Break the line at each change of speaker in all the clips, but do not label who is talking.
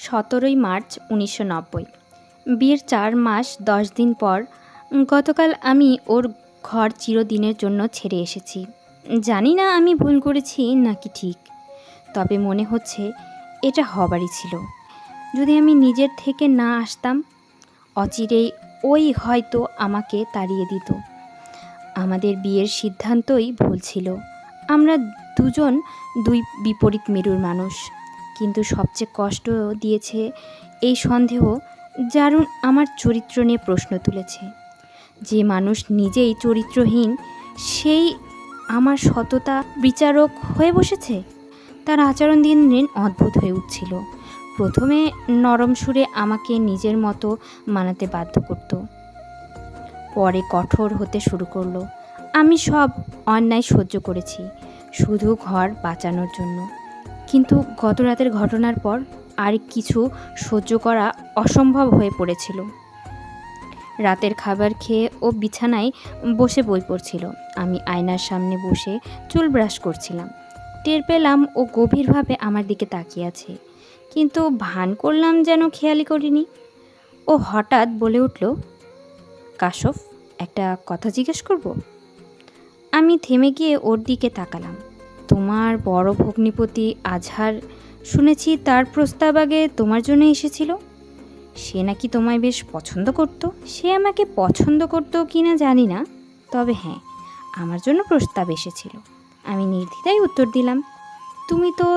17ই March 1990। বিয়ের 4 মাস 10 দিন পর গতকাল আমি ওর ঘর চিরদিনের জন্য ছেড়ে এসেছি। জানি না আমি ভুল করেছি নাকি ঠিক, তবে মনে হচ্ছে এটা হবারই ছিল। যদি আমি নিজের থেকে না আসতাম, অচিরেই ওই হয়তো আমাকে তাড়িয়ে দিত। আমাদের বিয়ের সিদ্ধান্তই ভুল ছিল। আমরা দুজন দুই বিপরীত মেরুর মানুষ, কিন্তু সবচেয়ে কষ্ট দিয়েছে এই সন্দেহ জারুন আমার চরিত্র নিয়ে প্রশ্ন তুলেছে। যে মানুষ নিজেই চরিত্রহীন, সেই আমার সততা বিচারক হয়ে বসেছে। তার আচরণ দিন দিন অদ্ভুত হয়ে উঠছিল। প্রথমে নরম সুরে আমাকে নিজের মতো মানাতে বাধ্য করত, পরে কঠোর হতে শুরু করলো। আমি সব অন্যায় সহ্য করেছি শুধু ঘর বাঁচানোর জন্য, কিন্তু গত রাতের ঘটনার পর আর কিছু সহ্য করা অসম্ভব হয়ে পড়েছিল। রাতের খাবার খেয়ে ও বিছানায় বসে বই পড়ছিল। আমি আয়নার সামনে বসে চুল ব্রাশ করছিলাম। টের পেলাম ও গভীরভাবে আমার দিকে তাকিয়ে আছে, কিন্তু ভান করলাম যেন খেয়ালই করিনি। ও হঠাৎ বলে উঠল, কাশফ, একটা কথা জিজ্ঞেস করব? আমি থেমে গিয়ে ওর দিকে তাকালাম। তোমার বড় ভগ্নিপতি আজহার, শুনেছি তার প্রস্তাব আগে তোমার জন্য এসেছিল। সে নাকি তোমায় বেশ পছন্দ করত। সে আমাকে পছন্দ করতো কি না জানি না, তবে হ্যাঁ, আমার জন্য প্রস্তাব এসেছিল। আমি নির্দ্বিধায় উত্তর দিলাম। তুমি তো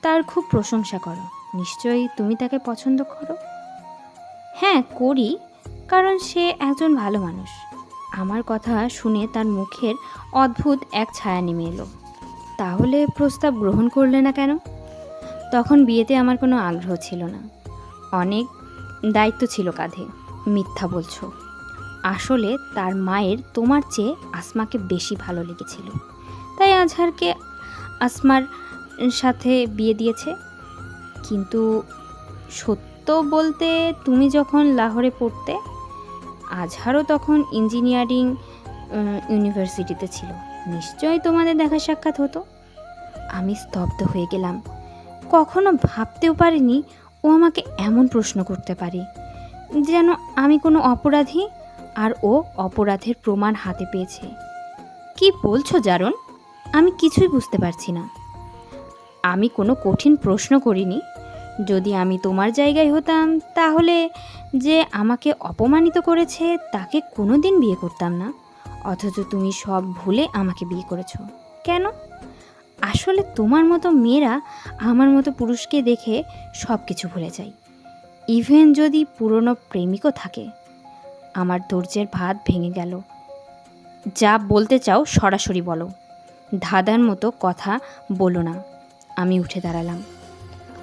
তার খুব প্রশংসা করো, নিশ্চয়ই তুমি তাকে পছন্দ করো? হ্যাঁ করি, কারণ সে একজন ভালো মানুষ। আমার কথা শুনে তার মুখের অদ্ভুত এক ছায়া নেমে এলো। তাহলে প্রস্তাব গ্রহণ করলে না কেন? তখন বিয়েতে আমার কোনো আগ্রহ ছিল না, অনেক দায়িত্ব ছিল কাঁধে। মিথ্যা বলছো। আসলে তার মায়ের তোমার চেয়ে আসমাকে বেশি ভালো লেগেছিল, তাই আজহারকে আসমার সাথে বিয়ে দিয়েছে। কিন্তু সত্য বলতে, তুমি যখন লাহোরে পড়তে, আজহারও তখন ইঞ্জিনিয়ারিং ইউনিভার্সিটিতে ছিল। নিশ্চয়ই তোমাদের দেখা সাক্ষাৎ হতো। আমি স্তব্ধ হয়ে গেলাম। কখনো ভাবতেও পারিনি ও আমাকে এমন প্রশ্ন করতে পারে, যেন আমি কোনো অপরাধী আর ও অপরাধের প্রমাণ হাতে পেয়েছে। কি বলছো জারণ? আমি কিছুই বুঝতে পারছি না। আমি কোনো কঠিন প্রশ্ন করিনি। যদি আমি তোমার জায়গায় হতাম, তাহলে যে আমাকে অপমানিত করেছে তাকে কোনো দিন বিয়ে করতাম না। অথচ তুমি সব ভুলে আমাকে বিয়ে করেছো। কেন? আসলে তোমার মতো মেয়েরা আমার মতো পুরুষকে দেখে সব কিছু ভুলে যায়, ইভেন যদি পুরনো প্রেমিকও থাকে। আমার ধৈর্যের ভাত ভেঙে গেল। যা বলতে চাও সরাসরি বলো, ধাঁধার মতো কথা বলো না। আমি উঠে দাঁড়ালাম।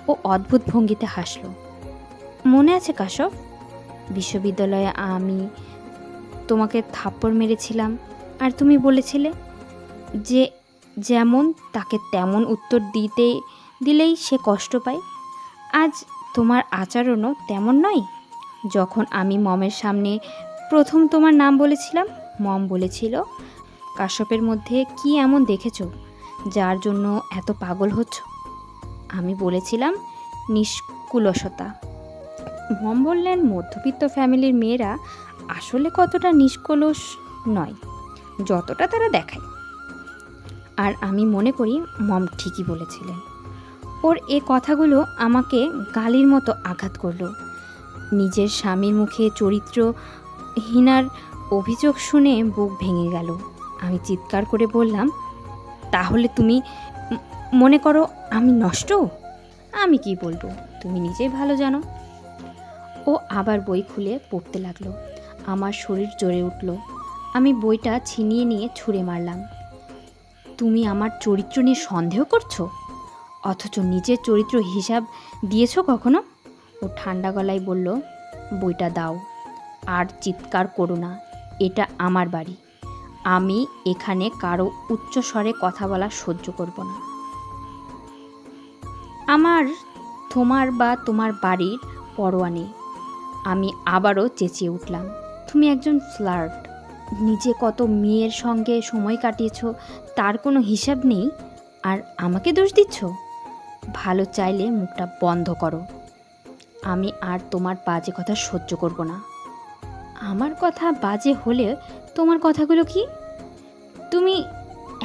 ও অদ্ভুত ভঙ্গিতে হাসল। মনে আছে কাশফ, বিশ্ববিদ্যালয়ে আমি তোমাকে থাপ্পড় মেরেছিলাম আর তুমি বলেছিলে যে যেমন তাকে তেমন উত্তর দিলেই সে কষ্ট পায়। আজ তোমার আচরণও তেমন নয়। যখন আমি মমের সামনে প্রথম তোমার নাম বলেছিলাম, মম বলেছিল, কাশ্যপের মধ্যে কি এমন দেখেছো যার জন্য এত পাগল হচ্ছ? আমি বলেছিলাম নিষ্কুলসতা। মম বললেন, মধ্যবিত্ত ফ্যামিলির মেয়েরা আসলে কতটা নিষ্কলস নয় যতটা তারা দেখায়। আর আমি মনে করি মম ঠিকই বলেছিলেন। ওর এ কথাগুলো আমাকে গালির মতো আঘাত করলো। নিজের স্বামীর মুখে চরিত্রহীনার অভিযোগ শুনে বুক ভেঙে গেল। আমি চিৎকার করে বললাম, তাহলে তুমি মনে করো আমি নষ্ট? আমি কি বলবো, তুমি নিজেই ভালো জানো। ও আবার বই খুলে পড়তে লাগলো। আমার শরীর জ্বলে উঠল। আমি বইটা ছিনিয়ে নিয়ে ছুঁড়ে মারলাম। তুমি আমার চরিত্র নিয়ে সন্দেহ করছো, অথচ নিজের চরিত্র হিসাব দিয়েছো কখনো? ও ঠান্ডা গলায় বলল, বইটা দাও। আর চিৎকার করো না, এটা আমার বাড়ি। আমি এখানে কারো উচ্চস্বরে কথা বলা সহ্য করব না। আমার তোমার বা তোমার বাড়ির পরোয়া নেই। আমি আবারও চেঁচিয়ে উঠলাম, তুমি একজন ফ্লার্ট। নিজে কত মেয়ের সঙ্গে সময় কাটিয়েছো তার কোনো হিসাব নেই, আর আমাকে দোষ দিচ্ছ? ভালো চাইলে মুখটা বন্ধ করো। আমি আর তোমার বাজে কথা সহ্য করব না। আমার কথা বাজে হলে তোমার কথাগুলো কি? তুমি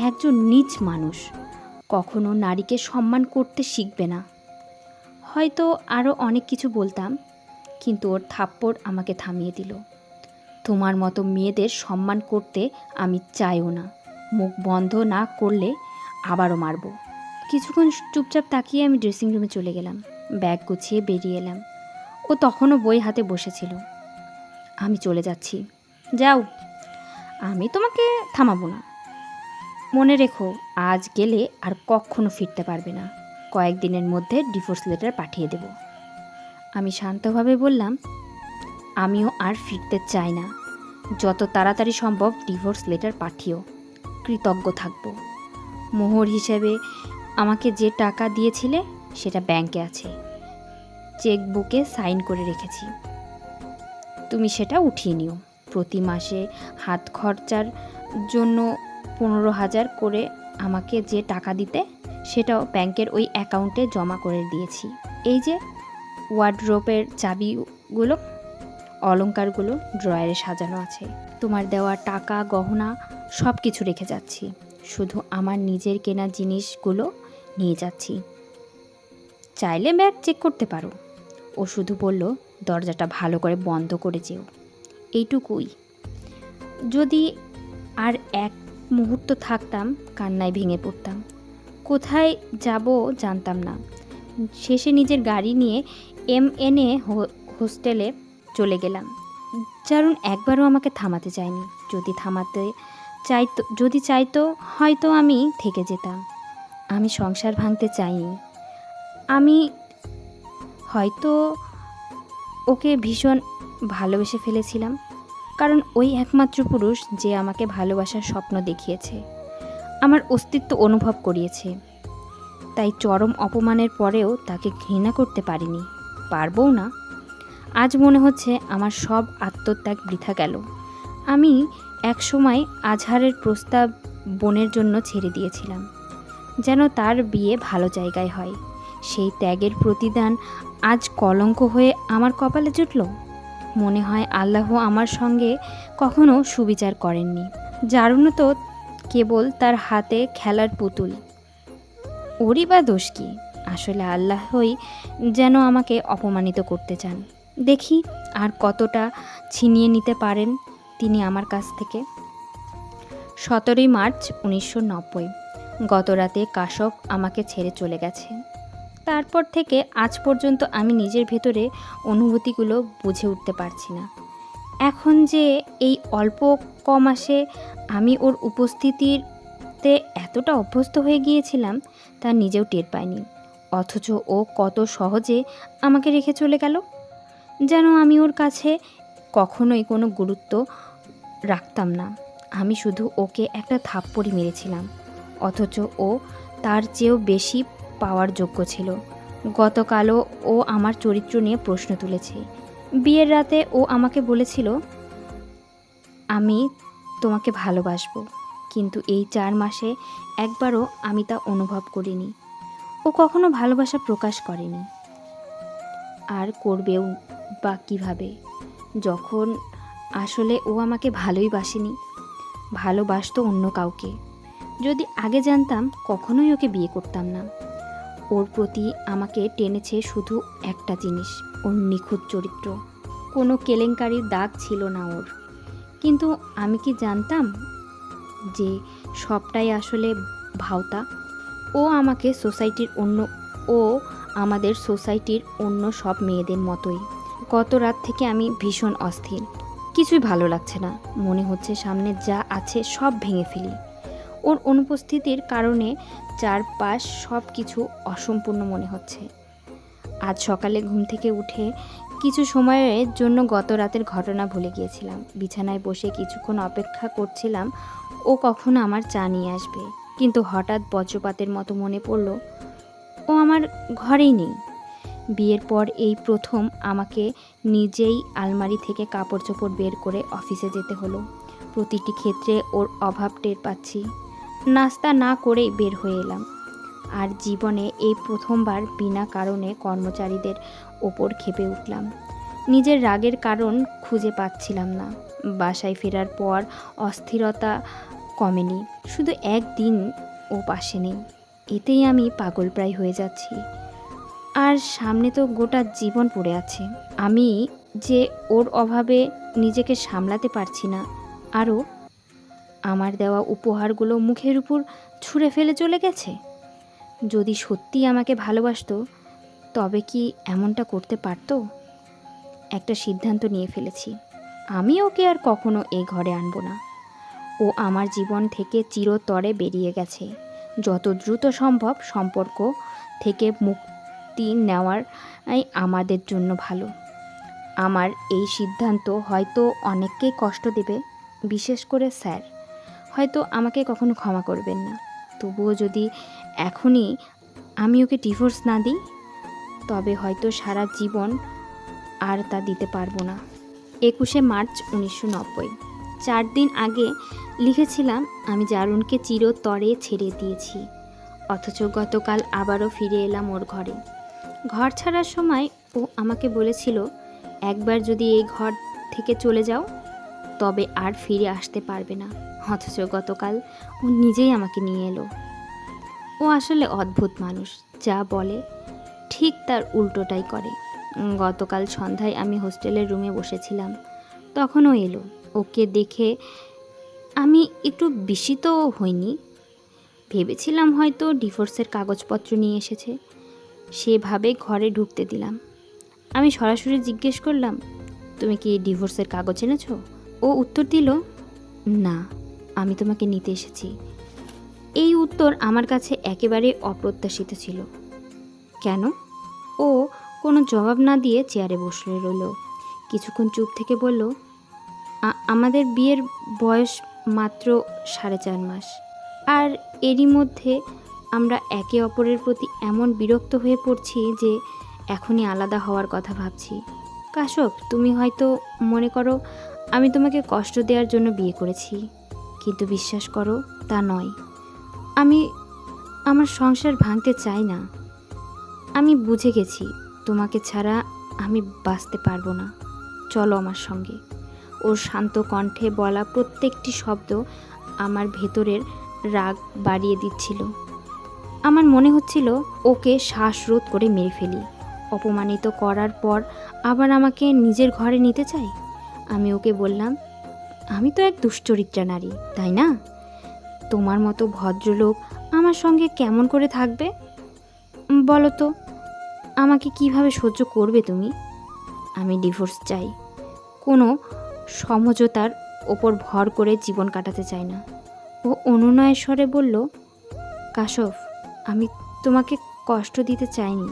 একজন নীচ মানুষ, কখনো নারীকে সম্মান করতে শিখবে না। হয়তো আরও অনেক কিছু বলতাম, কিন্তু ওর থাপ্পড় আমাকে থামিয়ে দিল। তোমার মতো মেয়েদের সম্মান করতে আমি চাইও না। মুখ বন্ধ না করলে আবারও মারব। কিছুক্ষণ চুপচাপ তাকিয়ে আমি ড্রেসিং রুমে চলে গেলাম। ব্যাগ গুছিয়ে বেরিয়ে এলাম। ও তখনও বই হাতে বসেছিল। আমি চলে যাচ্ছি। যাও, আমি তোমাকে থামাবো না। মনে রেখো, আজ গেলে আর কখনো ফিরতে পারবে না। কয়েকদিনের মধ্যে ডিভোর্স লেটার পাঠিয়ে দেব। আমি শান্তভাবে বললাম, আমিও আর ফিরতে চাই না। যত তাড়াতাড়ি সম্ভব ডিভোর্স লেটার পাঠিও, কৃতজ্ঞ থাকব। মোহর হিসেবে আমাকে যে টাকা দিয়েছিলে সেটা ব্যাংকে আছে, চেকবুকে সাইন করে রেখেছি। তুমি সেটা উঠিয়ে নিও। প্রতি মাসে হাত খরচার জন্য 15,000 করে আমাকে যে টাকা দিতে, সেটাও ব্যাংকের ওই অ্যাকাউন্টে জমা করে দিয়েছি। এই যে ওয়ার্ডরোবের চাবিগুলো, অলংকারগুলো ড্রয়ারে সাজানো আছে। তোমার দেওয়া টাকা, গহনা সব কিছু রেখে যাচ্ছি। শুধু আমার নিজের কেনা জিনিসগুলো নিয়ে যাচ্ছি। চাইলে ব্যাগ চেক করতে পারো। ও শুধু বলল, দরজাটা ভালো করে বন্ধ করে যেও। এইটুকুই। যদি আর এক মুহূর্ত থাকতাম, কান্নায় ভেঙে পড়তাম। কোথায় যাব জানতাম না। শেষে নিজের গাড়ি নিয়ে MNA হোস্টেলে চলে গেলাম। চারুন একবারও আমাকে থামাতে চায়নি। যদি চাইতো হয়তো আমি থেকে যেতাম। আমি সংসার ভাঙতে চাইনি। আমি হয়তো ওকে ভীষণ ভালোবেসে ফেলেছিলাম, কারণ ওই একমাত্র পুরুষ যে আমাকে ভালোবাসার স্বপ্ন দেখিয়েছে, আমার অস্তিত্ব অনুভব করিয়েছে। তাই চরম অপমানের পরেও তাকে ঘৃণা করতে পারিনি, পারবও না। আজ মনে হচ্ছে আমার সব আত্মত্যাগ বৃথা গেল। আমি একসময় আজহারের প্রস্তাব বোনের জন্য ছেড়ে দিয়েছিলাম, যেন তার বিয়ে ভালো জায়গায় হয়। সেই ত্যাগের প্রতিদান আজ কলঙ্ক হয়ে আমার কপালে জুটল। মনে হয় আল্লাহ আমার সঙ্গে কখনো সুবিচার করেননি। জারুনও তো কেবল তার হাতে খেলার পুতুল। ওরই বা দোষ কি? আসলে আল্লাহই যেন আমাকে অপমানিত করতে চান। দেখি আর কতটা ছিনিয়ে নিতে পারেন তিনি আমার কাছ থেকে। 17 মার্চ 1990। গতরাতে কাশফ আমাকে ছেড়ে চলে গেছে। তারপর থেকে আজ পর্যন্ত আমি নিজের ভেতরে অনুভূতিগুলো বুঝে উঠতে পারছি না। এখন যে এই অল্প কমাসে আমি ওর উপস্থিতিতে এতটা অভ্যস্ত হয়ে গিয়েছিলাম তা নিজেও টের পাইনি। অথচ ও কত সহজে আমাকে রেখে চলে গেল, যেন আমি ওর কাছে কখনোই কোনো গুরুত্ব রাখতাম না। আমি শুধু ওকে একটা থাপ্পড়ই মেরেছিলাম, অথচ ও তার চেয়েও বেশি পাওয়ার যোগ্য ছিল। গতকালও ও আমার চরিত্র নিয়ে প্রশ্ন তুলেছে। বিয়ের রাতে ও আমাকে বলেছিল, আমি তোমাকে ভালোবাসবো, কিন্তু এই 4 মাসে একবারও আমি তা অনুভব করিনি। ও কখনো ভালোবাসা প্রকাশ করেনি, আর করবেও বা কীভাবে, যখন আসলে ও আমাকে ভালোই বাসেনি, ভালোবাসতো অন্য কাউকে। যদি আগে জানতাম কখনোই ওকে বিয়ে করতাম না। ওর প্রতি আমাকে টেনেছে শুধু একটা জিনিস, ওর নিখুঁত চরিত্র। কোনো কেলেঙ্কারির দাগ ছিল না ওর। কিন্তু আমি কি জানতাম যে সবটাই আসলে ভাওতা? ও আমাদের সোসাইটির অন্য সব মেয়েদের মতোই। গত রাত থেকে আমি ভীষণ অস্থির। কিছুই ভালো লাগছে না। মনে হচ্ছে সামনে যা আছে সব ভেঙে ফেলি। ওর অনুপস্থিতির কারণে চারপাশ সব কিছু অসম্পূর্ণ মনে হচ্ছে। আজ সকালে ঘুম থেকে উঠে কিছু সময়ের জন্য গত রাতের ঘটনা ভুলে গিয়েছিলাম। বিছানায় বসে কিছুক্ষণ অপেক্ষা করছিলাম ও কখন আমার চা নিয়ে আসবে, কিন্তু হঠাৎ বজ্রপাতের মতো মনে পড়ল ও আমার ঘরেই নেই। বিয়ের পর এই প্রথম আমাকে নিজেই আলমারি থেকে কাপড় চোপড় বের করে অফিসে যেতে হলো। প্রতিটি ক্ষেত্রে ওর অভাব টের পাচ্ছি। নাস্তা না করেই বের হয়ে এলাম। আর জীবনে এই প্রথমবার বিনা কারণে কর্মচারীদের ওপর ক্ষেপে উঠলাম। নিজের রাগের কারণ খুঁজে পাচ্ছিলাম না। বাসায় ফেরার পর অস্থিরতা কমেনি, শুধু একদিন ও পাশে নেই, এতেই আমি পাগলপ্রায় হয়ে যাচ্ছি। আর সামনে তো গোটা জীবন পড়ে আছে। আমি যে ওর অভাবে নিজেকে সামলাতে পারছি না, আরও আমার দেওয়া উপহারগুলো মুখের উপর ছুঁড়ে ফেলে চলে গেছে। যদি সত্যি আমাকে ভালোবাসতো তবে কি এমনটা করতে পারতো? একটা সিদ্ধান্ত নিয়ে ফেলেছি, আমি ওকে আর কখনো এই ঘরে আনবো না। ও আমার জীবন থেকে চিরতরে বেরিয়ে গেছে। যত দ্রুত সম্ভব সম্পর্ক থেকে মুক্তি নেওয়াই আমাদের জন্য ভালো। আমার এই সিদ্ধান্ত হয়তো অনেককেই কষ্ট দেবে, বিশেষ করে স্যার হয়তো আমাকে কখনো ক্ষমা করবেন না। তবুও যদি এখনই আমি ওকে ডিভোর্স না দিই তবে হয়তো সারা জীবন আর তা দিতে পারবো না। 21শে মার্চ 1990। 4 দিন আগে লিখেছিলাম আমি জারুনকে চিরতরে ছেড়ে দিয়েছি, অথচ গতকাল আবারও ফিরে এলাম ওর ঘরে। ঘর ছাড়ার সময় ও আমাকে বলেছিল, একবার যদি এই ঘর থেকে চলে যাও তবে আর ফিরে আসতে পারবে না। অথচ গতকাল ও নিজেই আমাকে নিয়ে এলো। ও আসলে অদ্ভুত মানুষ, যা বলে ঠিক তার উল্টোটাই করে। গতকাল সন্ধ্যায় আমি হোস্টেলের রুমে বসেছিলাম, তখনও এলো। ওকে দেখে আমি একটু বিস্মিত হইনি, ভেবেছিলাম হয়তো ডিভোর্সের কাগজপত্র নিয়ে এসেছে। সেভাবে ঘরে ঢুকতে দিলাম। আমি সরাসরি জিজ্ঞেস করলাম, তুমি কি ডিভোর্সের কাগজ এনেছো? ও উত্তর দিল, না, আমি তোমাকে নিতে এসেছি। এই উত্তর আমার কাছে একেবারে অপ্রত্যাশিত ছিল। কেন? ও কোনো জবাব না দিয়ে চেয়ারে বসে রইল। কিছুক্ষণ চুপ থেকে বলল, আমাদের বিয়ের বয়স মাত্র 4.5 মাস, আর এরই মধ্যে আমরা একে অপরের প্রতি এমন বিরক্ত হয়ে পড়ছি যে এখনই আলাদা হওয়ার কথা ভাবছি। কাশব, তুমি হয়তো মনে করো আমি তোমাকে কষ্ট দেওয়ার জন্য বিয়ে করেছি, কিন্তু বিশ্বাস করো তা নয়। আমি আমার সংসার ভাঙতে চাই না। আমি বুঝে গেছি তোমাকে ছাড়া আমি বাঁচতে পারবো না, চলো আমার সঙ্গে। ওর শান্ত কণ্ঠে বলা প্রত্যেকটি শব্দ আমার ভেতরের রাগ বাড়িয়ে দিচ্ছিল। আমার মনে হচ্ছিল ওকে শ্বাসরোধ করে মেরে ফেলি। অপমানিত করার পর আবার আমাকে নিজের ঘরে নিতে চাই। আমি ওকে বললাম, আমি তো এক দুশ্চরিত্রা নারী, তাই না? তোমার মতো ভদ্রলোক আমার সঙ্গে কেমন করে থাকবে বলো তো? আমাকে কিভাবে সহ্য করবে তুমি? আমি ডিভোর্স চাই, কোনো সমঝোতার ওপর ভর করে জীবন কাটাতে চাই না। ও অনুনয়ের স্বরে বলল, কাশফ, আমি তোমাকে কষ্ট দিতে চাইনি।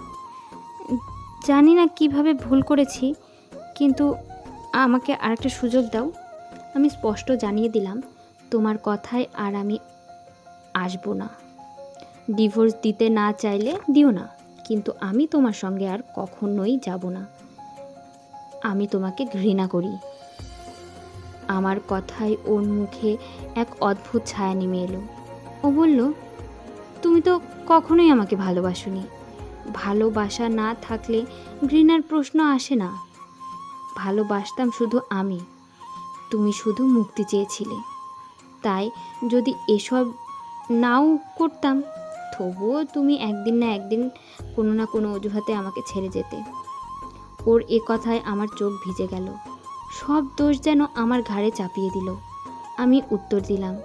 জানি না কিভাবে ভুল করেছি, কিন্তু আমাকে আরেকটা সুযোগ দাও। আমি স্পষ্ট জানিয়ে দিলাম, তোমার কথায় আর আমি আসবো না। ডিভোর্স দিতে না চাইলে দিও না, কিন্তু আমি তোমার সঙ্গে আর কখনোই যাব না। আমি তোমাকে ঘৃণা করি। আমার কথায় ওর মুখে এক অদ্ভুত ছায়া নেমে এলো। ও বলল, তুমি তো কখনোই আমাকে ভালোবাসোনি। ভালোবাসা না থাকলে ঘৃণার প্রশ্ন আসে না। ভালোবাসতাম শুধু আমি, তুমি শুধু মুক্তি চেয়েছিলে। তাই যদি এসব নাও করতাম তবুও তুমি একদিন না একদিন কোনো না কোনো অজুহাতে আমাকে ছেড়ে যেতে। ওর এ কথায় আমার চোখ ভিজে গেল। সব দোষ যেন আমার ঘাড়ে চাপিয়ে দিল। আমি উত্তর দিলাম,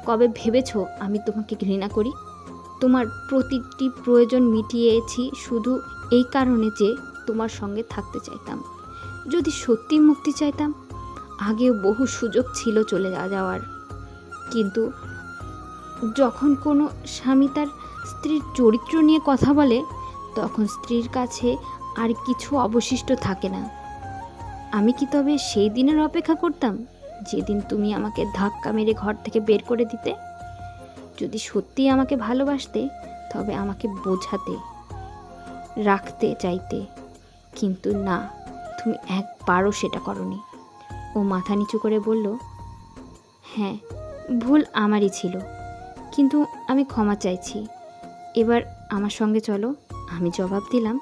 কবে ভেবেছো আমি তোমাকে ঘৃণা করি? তোমার প্রতিটি প্রয়োজন মিটিয়েছি শুধু এই কারণে যে তোমার সঙ্গে থাকতে চাইতাম। যদি সত্যি মুক্তি চাইতাম, আগেও বহু সুযোগ ছিল চলে যাওয়ার, কিন্তু যখন কোনো স্বামী তার স্ত্রীর চরিত্র নিয়ে কথা বলে তখন স্ত্রীর কাছে আর কিছু অবশিষ্ট থাকে না। আমি কি তবে সেই দিনের অপেক্ষা করতাম যেদিন তুমি আমাকে ধাক্কা মেরে ঘর থেকে বের করে দিতে? যদি সত্যিই আমাকে ভালোবাসতে তবে আমাকে বোঝাতে, রাখতে চাইতে, কিন্তু না, তুমি একবারও সেটা করোনি। ও মাথা নিচু করে বলল, হ্যাঁ, ভুল আমারই ছিল, কিন্তু আমি ক্ষমা চাইছি। এবার আমার সঙ্গে চলো। আমি জবাব দিলাম,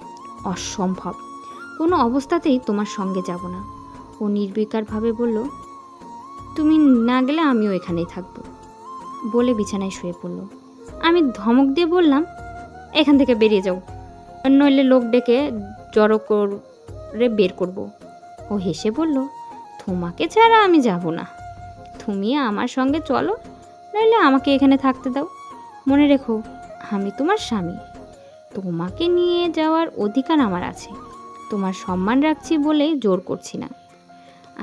অসম্ভব। কোনো অবস্থাতেই তোমার সঙ্গে যাব না। ও নির্বিকারভাবে বলল, তুমি না গেলে আমিও এখানেই থাকবো, বলে বিছানায় শুয়ে পড়ল। আমি ধমক দিয়ে বললাম, এখান থেকে বেরিয়ে যাও, নইলে লোক ডেকে জড়ো করে বের করব। ও হেসে বলল, তোমাকে ছাড়া আমি যাব না, তুমি আমার সঙ্গে চলো, নইলে আমাকে এখানে থাকতে দাও। মনে রেখো, আমি তোমার স্বামী, তোমাকে নিয়ে যাওয়ার অধিকার আমার আছে। তোমার সম্মান রাখছি বলে জোর করছি না।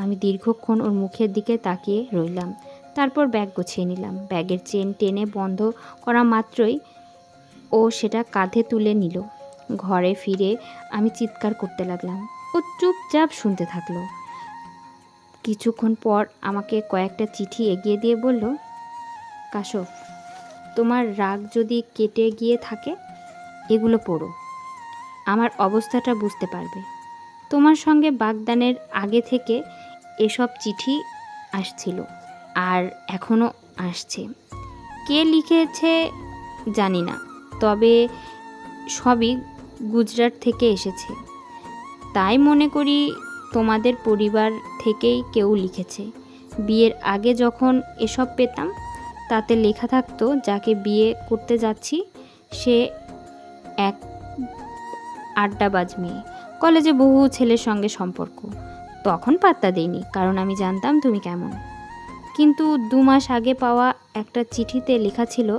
আমি দীর্ঘক্ষণ ওর মুখের দিকে তাকিয়ে রইলাম। তারপর ব্যাগ গুছিয়ে নিলাম। ব্যাগের চেন টেনে বন্ধ করা মাত্রই ও সেটা কাঁধে তুলে নিল। ঘরে ফিরে আমি চিৎকার করতে লাগলাম। ও চুপচাপ শুনতে থাকলো। কিছুক্ষণ পর আমাকে কয়েকটা চিঠি এগিয়ে দিয়ে বলল, কাশফ, তোমার রাগ যদি কেটে গিয়ে থাকে, এগুলো পড়ো, আমার অবস্থাটা বুঝতে পারবে। তোমার সঙ্গে বাগদানের আগে থেকে এসব চিঠি আসছিল, আর এখনও আসছে। কে লিখেছে জানি না, তবে সবই গুজরাট থেকে এসেছে। তাই মনে করি তোমাদের পরিবার থেকেই কেউ লিখেছে। বিয়ের আগে যখন এসব পেতাম, তাতে লেখা থাকতো, যাকে বিয়ে করতে যাচ্ছি সে এক আড্ডাবাজ মেয়ে, কলেজে বহু ছেলের সঙ্গে সম্পর্ক। তখন পাত্তা দেইনি, কারণ আমি জানতাম তুমি কেমন। কিন্তু 2 মাস আগে পাওয়া একটা চিঠিতে লেখা ছিল,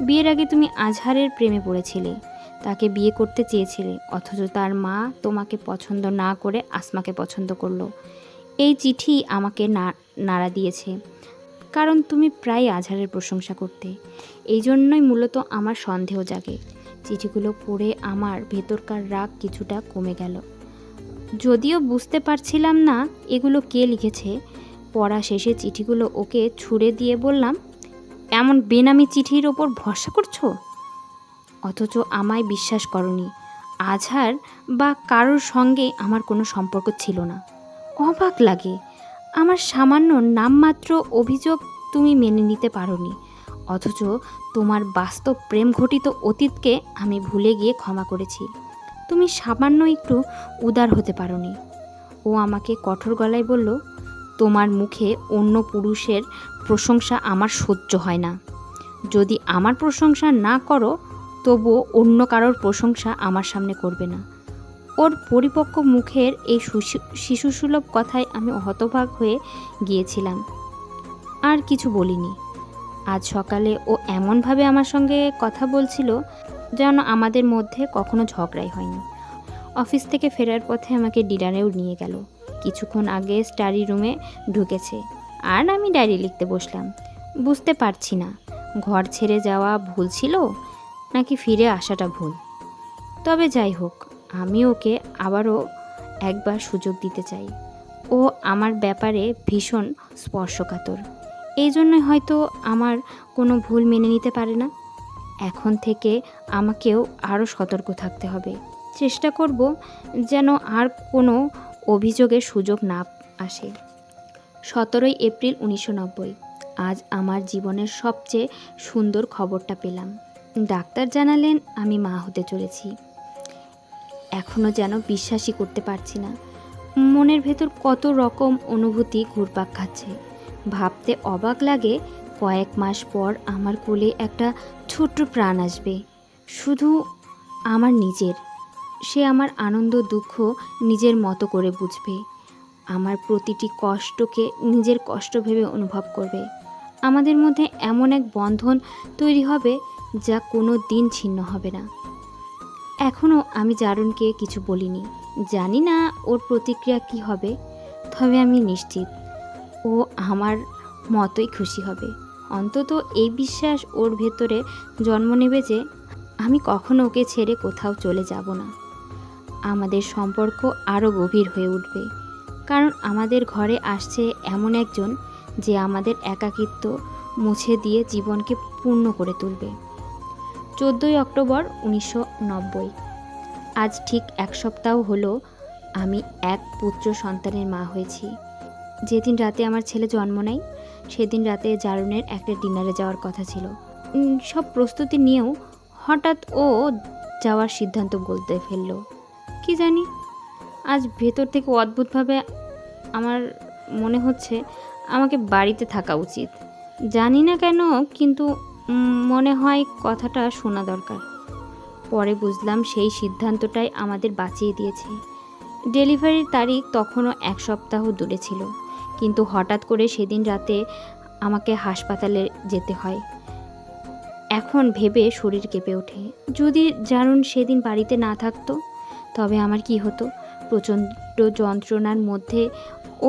বিয়ের আগে তুমি আজহারের প্রেমে পড়েছিলে, তাকে বিয়ে করতে চেয়েছিলে, অথচ তার মা তোমাকে পছন্দ না করে আসমাকে পছন্দ করলো। এই চিঠি আমাকে নাড়া দিয়েছে, কারণ তুমি প্রায় আজহারের প্রশংসা করতে। এই জন্যই মূলত আমার সন্দেহ জাগে। চিঠিগুলো পড়ে আমার ভেতরকার রাগ কিছুটা কমে গেল, যদিও বুঝতে পারছিলাম না এগুলো কে লিখেছে। পড়া শেষে চিঠিগুলো ওকে ছুঁড়ে দিয়ে বললাম, এমন বেনামি চিঠির ওপর ভরসা করছো, অথচ আমায় বিশ্বাস করনি। আজহার বা কারোর সঙ্গে আমার কোনো সম্পর্ক ছিল না। অবাক লাগে, আমার সামান্য নামমাত্র অভিযোগ তুমি মেনে নিতে পারোনি, অথচ তোমার বাস্তব প্রেম ঘটিত অতীতকে আমি ভুলে গিয়ে ক্ষমা করেছি। তুমি সামান্য একটু উদার হতে পারোনি। ও আমাকে কঠোর গলায় বলল, তোমার মুখে অন্য পুরুষের প্রশংসা আমার সহ্য হয় না। যদি আমার প্রশংসা না করো, তবুও অন্য কারোর প্রশংসা আমার সামনে করবে না। ওর পরিপক্ক মুখের এই শিশুসুলভ কথায় আমি হতবাক হয়ে গিয়েছিলাম। আর কিছু বলিনি। আজ সকালে ও এমনভাবে আমার সঙ্গে কথা বলছিল যেন আমাদের মধ্যে কখনো ঝগড়াই হয়নি। অফিস থেকে ফেরার পথে আমাকে ডিনারেও নিয়ে গেল। কিছুক্ষণ আগে স্টাডি রুমে ঢুকেছে, আর আমি ডায়েরি লিখতে বসলাম। বুঝতে পারছি না, ঘর ছেড়ে যাওয়া ভুল ছিল নাকি ফিরে আসাটা ভুল। তবে যাই হোক, আমি ওকে আবারও একবার সুযোগ দিতে চাই। ও আমার ব্যাপারে ভীষণ স্পর্শকাতর, এই জন্যই হয়তো আমার কোনো ভুল মেনে নিতে পারে না। এখন থেকে আমাকেও আরও সতর্ক থাকতে হবে। চেষ্টা করব যেন আর কোনো অভিযোগের সুযোগ না আসে। 17 এপ্রিল 1990। আজ আমার জীবনের সবচেয়ে সুন্দর খবরটা পেলাম। ডাক্তার জানালেন আমি মা হতে চলেছি। এখনও যেন বিশ্বাসই করতে পারছি না। মনের ভেতর কত রকম অনুভূতি ঘুরপাক খাচ্ছে। ভাবতে অবাক লাগে, কয়েক মাস পর আমার কোলে একটা ছোট্ট প্রাণ আসবে, শুধু আমার নিজের। সে আমার আনন্দ দুঃখ নিজের মতো করে বুঝবে, আমার প্রতিটি কষ্টকে নিজের কষ্ট ভেবে অনুভব করবে। আমাদের মধ্যে এমন এক বন্ধন তৈরি হবে যা কোনো দিন ছিন্ন হবে না। এখনও আমি জারুনকে কিছু বলিনি, জানি না ওর প্রতিক্রিয়া কী হবে, তবে আমি নিশ্চিত ও আমার মতোই খুশি হবে। অন্তত এই বিশ্বাস ওর ভেতরে জন্ম নেবে যে আমি কখনো ওকে ছেড়ে কোথাও চলে যাব না। আমাদের সম্পর্ক আরও গভীর হয়ে উঠবে, কারণ আমাদের ঘরে আসছে এমন একজন যে আমাদের একাকিত্ব মুছে দিয়ে জীবনকে পূর্ণ করে তুলবে। 14 অক্টোবর 1990। আজ ঠিক 1 সপ্তাহ হলো আমি এক পুত্র সন্তানের মা হয়েছি। যেদিন রাতে আমার ছেলে জন্ম নেয়, সেদিন রাতে জারুনের একটা ডিনারে যাওয়ার কথা ছিল। সব প্রস্তুতি নিয়েও হঠাৎ ও যাওয়ার সিদ্ধান্ত বলতে ফেললো। কি জানি, আজ ভেতর থেকে অদ্ভুতভাবে আমার মনে হচ্ছে আমাকে বাড়িতে থাকা উচিত। জানি না কেন, কিন্তু মনে হয় কথাটা শোনা দরকার। পরে বুঝলাম সেই সিদ্ধান্তটাই আমাদের বাঁচিয়ে দিয়েছে। ডেলিভারির তারিখ তখনও 1 সপ্তাহ দূরে ছিল, কিন্তু হঠাৎ করে সেদিন রাতে আমাকে হাসপাতালে যেতে হয়। এখন ভেবে শরীর কেঁপে ওঠে। যদি জারুন সেদিন বাড়িতে না থাকতো, তবে আমার কি হতো? প্রচণ্ড যন্ত্রণার মধ্যে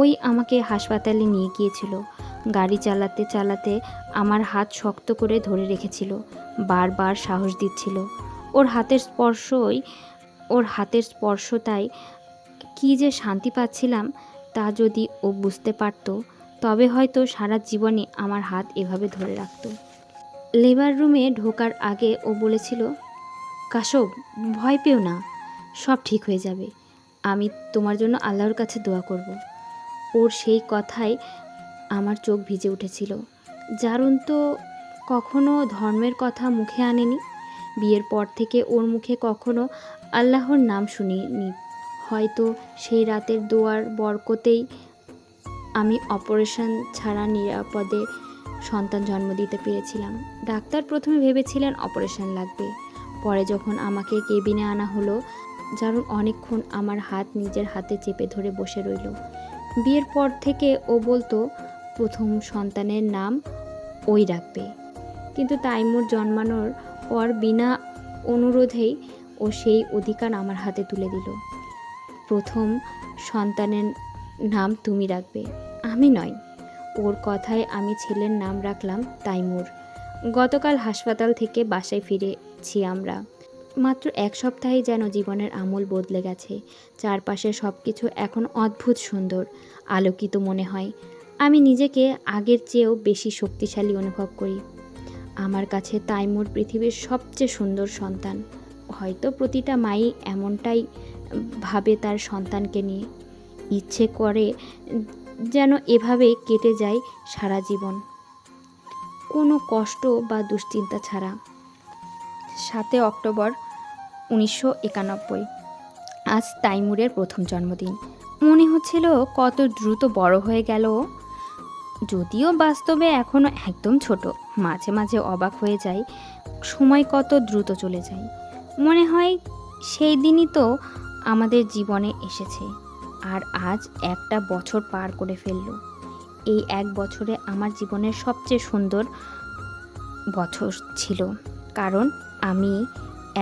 ওই আমাকে হাসপাতালে নিয়ে গিয়েছিল। গাড়ি চালাতে চালাতে আমার হাত শক্ত করে ধরে রেখেছিল, বারবার সাহস দিচ্ছিল। ওর হাতের স্পর্শতায় কী যে শান্তি পাচ্ছিলাম, তা যদি ও বুঝতে পারতো, তবে হয়তো সারা জীবনে আমার হাত এভাবে ধরে রাখতো। লেবার রুমে ঢোকার আগে ও বলেছিল, কাশব, ভয় পেও না, সব ঠিক হয়ে যাবে। আমি তোমার জন্য আল্লাহর কাছে দোয়া করব। ওর সেই কথায় আমার চোখ ভিজে উঠেছিল। জারুন তো কখনো ধর্মের কথা মুখে আনেনি। বিয়ের পর থেকে ওর মুখে কখনো আল্লাহর নাম শুনিনি। হয়তো সেই রাতের দোয়ার বরকতেই আমি অপারেশন ছাড়া নিরাপদে সন্তান জন্ম দিতে পেরেছিলাম। ডাক্তার প্রথমে ভেবেছিলেন অপারেশন লাগবে। পরে যখন আমাকে কেবিনে আনা হলো, জারুন অনেকক্ষণ আমার হাত নিজের হাতে চেপে ধরে বসে রইল। বিয়ের পর থেকে ও বলতো প্রথম সন্তানের নাম ওই রাখবে, কিন্তু তাইমুর জন্মানোর পর বিনা অনুরোধেই ও সেই অধিকার আমার হাতে তুলে দিল। প্রথম সন্তানের নাম তুমি রাখবে, আমি নয়। ওর কথায় আমি ছেলের নাম রাখলাম তাইমুর। গতকাল হাসপাতাল থেকে বাসায় ফিরেছি আমরা। মাত্র 1 সপ্তাহেই যেন জীবনের আমূল বদলে গেছে। চারপাশের সব কিছু এখন অদ্ভুত সুন্দর, আলোকিত মনে হয়। আমি নিজেকে আগের চেয়েও বেশি শক্তিশালী অনুভব করি। আমার কাছে তাইমুর পৃথিবীর সবচেয়ে সুন্দর সন্তান। হয়তো প্রতিটা মাই এমনটাই ভাবে তার সন্তানকে নিয়ে। ইচ্ছে করে যেন এভাবেই কেটে যায় সারা জীবন, কোনো কষ্ট বা দুশ্চিন্তা ছাড়া। 7 অক্টোবর 1991। আজ তাইমুরের প্রথম জন্মদিন। মনে হচ্ছিল কত দ্রুত বড় হয়ে গেল। যদিও বাস্তবে এখনও একদম ছোট। মাঝে মাঝে অবাক হয়ে যায়, সময় কত দ্রুত চলে যায়। মনে হয় সেই দিনই তো আমাদের জীবনে এসেছে, আর আজ 1টা বছর পার করে ফেলল। এই 1 বছরে আমার জীবনের সবচেয়ে সুন্দর বছর ছিল, কারণ আমি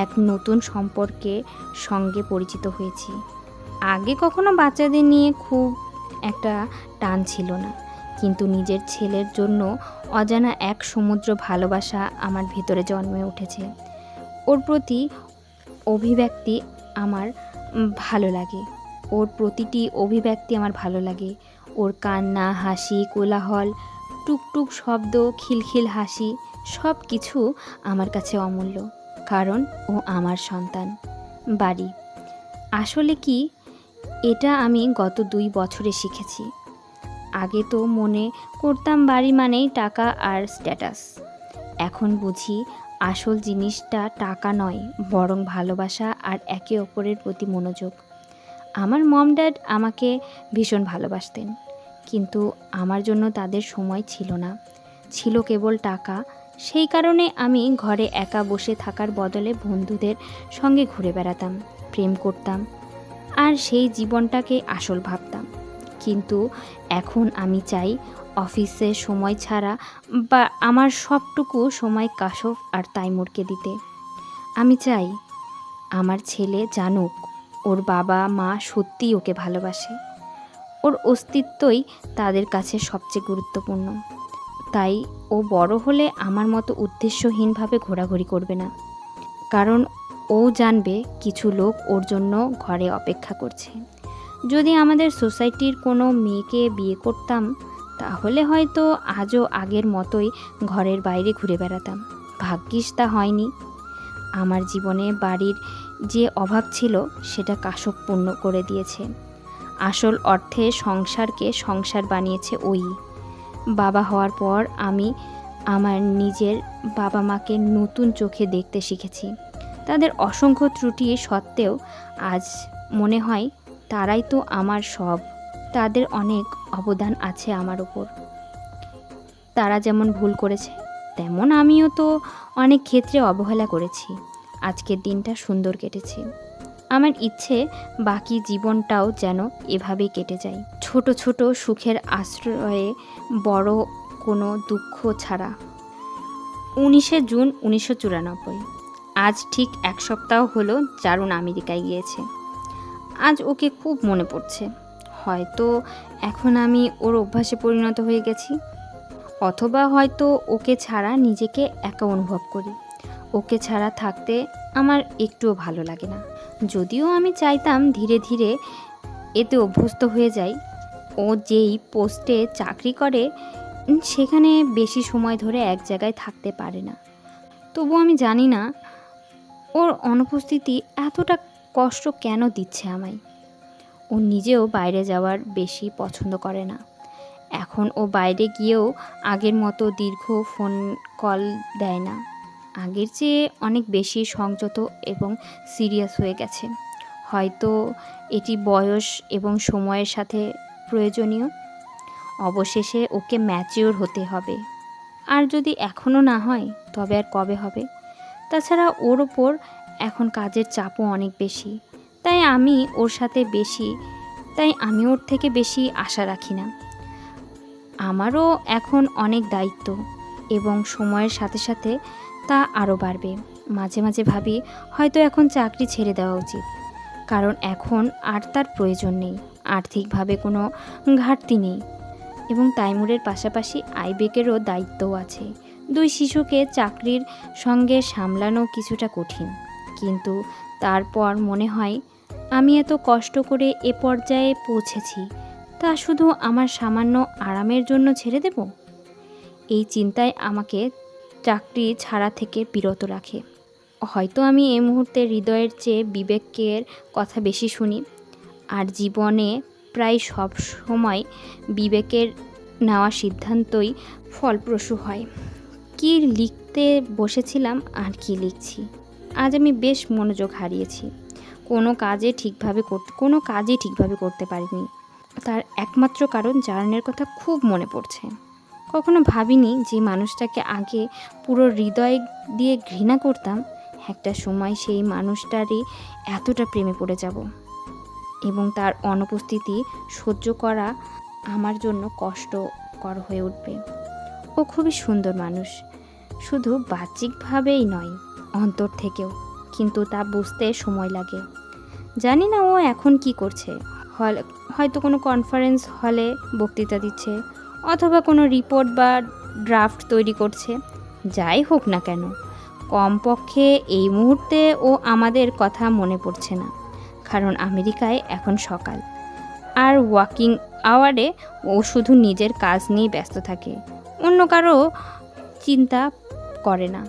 এক নতুন সম্পর্কের সঙ্গে পরিচিত হয়েছি। আগে কখনো বাচ্চাদের নিয়ে খুব একটা টান ছিল না, কিন্তু নিজের ছেলের জন্য অজানা এক সমুদ্র ভালোবাসা আমার ভেতরে জন্মে উঠেছে। ওর প্রতি অভিব্যক্তি আমার ভালো লাগে। ওর প্রতিটি অভিব্যক্তি আমার ভালো লাগে। ওর কান্না, হাসি, কোলাহল, টুকটুক শব্দ, খিলখিল হাসি, সব কিছু আমার কাছে অমূল্য, কারণ ও আমার সন্তান। বাড়ি আসলে কি, এটা আমি গত 2 বছরে শিখেছি। আগে তো মনে করতাম বাড়ি মানেই টাকা আর স্ট্যাটাস। এখন বুঝি আসল জিনিসটা টাকা নয়, বরং ভালোবাসা আর একে অপরের প্রতি মনোযোগ। আমার মম ড্যাড আমাকে ভীষণ ভালোবাসতেন, কিন্তু আমার জন্য তাদের সময় ছিল না, ছিল কেবল টাকা। সেই কারণে আমি ঘরে একা বসে থাকার বদলে বন্ধুদের সঙ্গে ঘুরে বেড়াতাম, প্রেম করতাম, আর সেই জীবনটাকে আসল ভাবতাম। কিন্তু এখন আমি চাই অফিসে সময় ছাড়া বা আমার সবটুকু সময় কাশফ আর তাইমুরকে দিতে। আমি চাই আমার ছেলে জানুক ওর বাবা মা সত্যিই ওকে ভালোবাসে। ওর অস্তিত্বই তাদের কাছে সবচেয়ে গুরুত্বপূর্ণ। তাই ও বড় হলে আমার মতো উদ্দেশ্যহীনভাবে ঘোরাঘুরি করবে না, কারণ ও জানবে কিছু লোক ওর জন্য ঘরে অপেক্ষা করছে। যদি আমাদের সোসাইটির কোনো মেয়েকে বিয়ে করতাম, তাহলে হয়তো আজও আগের মতোই ঘরের বাইরে ঘুরে বেড়াতাম। ভাগ্যিস তা হয়নি। আমার জীবনে বাড়ির যে অভাব ছিল, সেটা কাশফ পূর্ণ করে দিয়েছে। আসল অর্থে সংসারকে সংসার বানিয়েছে ওই। বাবা হওয়ার পর আমি আমার নিজের বাবা মাকে নতুন চোখে দেখতে শিখেছি। তাদের অসংখ্য ত্রুটি সত্ত্বেও আজ মনে হয় তারাই তো আমার সব। তাদের অনেক অবদান আছে আমার উপর। তারা যেমন ভুল করেছে, তেমন আমিও তো অনেক ক্ষেত্রে অবহেলা করেছি। আজকের দিনটা সুন্দর কেটেছে। আমার ইচ্ছে বাকি জীবনটাও যেন এভাবেই কেটে যায়, ছোট ছোট সুখের আশ্রয়ে, বড় কোনো দুঃখ ছাড়া। 19শে জুন 1994। আজ ঠিক 1 সপ্তাহ হলো চারুন আমেরিকায় গিয়েছে। আজ ওকে খুব মনে পড়ছে। হয়তো এখন আমি ওর অভ্যাসে পরিণত হয়ে গেছি, অথবা হয়তো ওকে ছাড়া নিজেকে একা অনুভব করি। ওকে ছাড়া থাকতে আমার একটুও ভালো লাগে না। যদিও আমি চাইতাম ধীরে ধীরে এতে অভ্যস্ত হয়ে যাই। ও যেই পোস্টে চাকরি করে সেখানে বেশি সময় ধরে এক জায়গায় থাকতে পারে না। তবু আমি জানি না ওর অনুপস্থিতি এতটা কষ্ট কেন দিচ্ছে আমায়। ও নিজেও বাইরে যাওয়ার বেশি পছন্দ করে না। এখন ও বাইরে গিয়েও আগের মতো দীর্ঘ ফোন কল দেয় না। আগের চেয়ে অনেক বেশি সংযত এবং সিরিয়াস হয়ে গেছে। হয়তো এটি বয়স এবং সময়ের সাথে প্রয়োজনীয়। অবশেষে ওকে ম্যাচিওর হতে হবে। আর যদি এখনও না হয় তবে আর কবে হবে? তাছাড়া ওর ওপর এখন কাজের চাপও অনেক বেশি। তাই আমি ওর থেকে বেশি আশা রাখি না। আমারও এখন অনেক দায়িত্ব এবং সময়ের সাথে সাথে তা আরও বাড়বে। মাঝে মাঝে ভাবি হয়তো এখন চাকরি ছেড়ে দেওয়া উচিত, কারণ এখন আর তার প্রয়োজন নেই। আর্থিকভাবে কোনো ঘাটতি নেই এবং তাইমুরের পাশাপাশি আইবেকেরও দায়িত্বও আছে। 2 শিশুকে চাকরির সঙ্গে সামলানো কিছুটা কঠিন, কিন্তু তারপর মনে হয় আমি এত কষ্ট করে এ পর্যায়ে পৌঁছেছি, তা শুধু আমার সামান্য আরামের জন্য ছেড়ে দেব? এই চিন্তায় আমাকে চাকরি ছাড়া থেকে বিরত রাখে। হয়তো আমি এই মুহূর্তে হৃদয়ের চেয়ে বিবেকের কথা বেশি শুনি, আর জীবনে প্রায় সব সময় বিবেকের নেওয়া সিদ্ধান্তই ফলপ্রসূ হয়। কি লিখতে বসেছিলাম আর কি লিখছি। আজ আমি বেশ মনোযোগ হারিয়েছি। কোনো কাজই ঠিকভাবে করতে পারিনি। তার একমাত্র কারণ জার্নের কথা খুব মনে পড়ছে। কখনো ভাবিনি যে মানুষটাকে আগে পুরো হৃদয় দিয়ে ঘৃণা করতাম, একটা সময় সেই মানুষটারই এতটা প্রেমে পড়ে যাব এবং তার অনুপস্থিতি সহ্য করা আমার জন্য কষ্টকর হয়ে উঠবে। ও খুবই সুন্দর মানুষ, শুধু বাহ্যিকভাবেই নয়, অন্তর থেকেও। কিন্তু তা বুঝতে সময় লাগে। জানি না ও এখন কি করছে। হয়তো কোনো কনফারেন্স হলে বক্তৃতা দিচ্ছে, অথবা কোনো রিপোর্ট বা ড্রাফট তৈরি করছে। যাই হোক না কেন, কমপক্ষে এই মুহূর্তে ও আমাদের কথা মনে পড়ছে না, কারণ আমেরিকায় এখন সকাল। আর ওয়ার্কিং আওয়ারে ও শুধু নিজের কাজ নিয়ে ব্যস্ত থাকে, অন্য কারো চিন্তা করে না।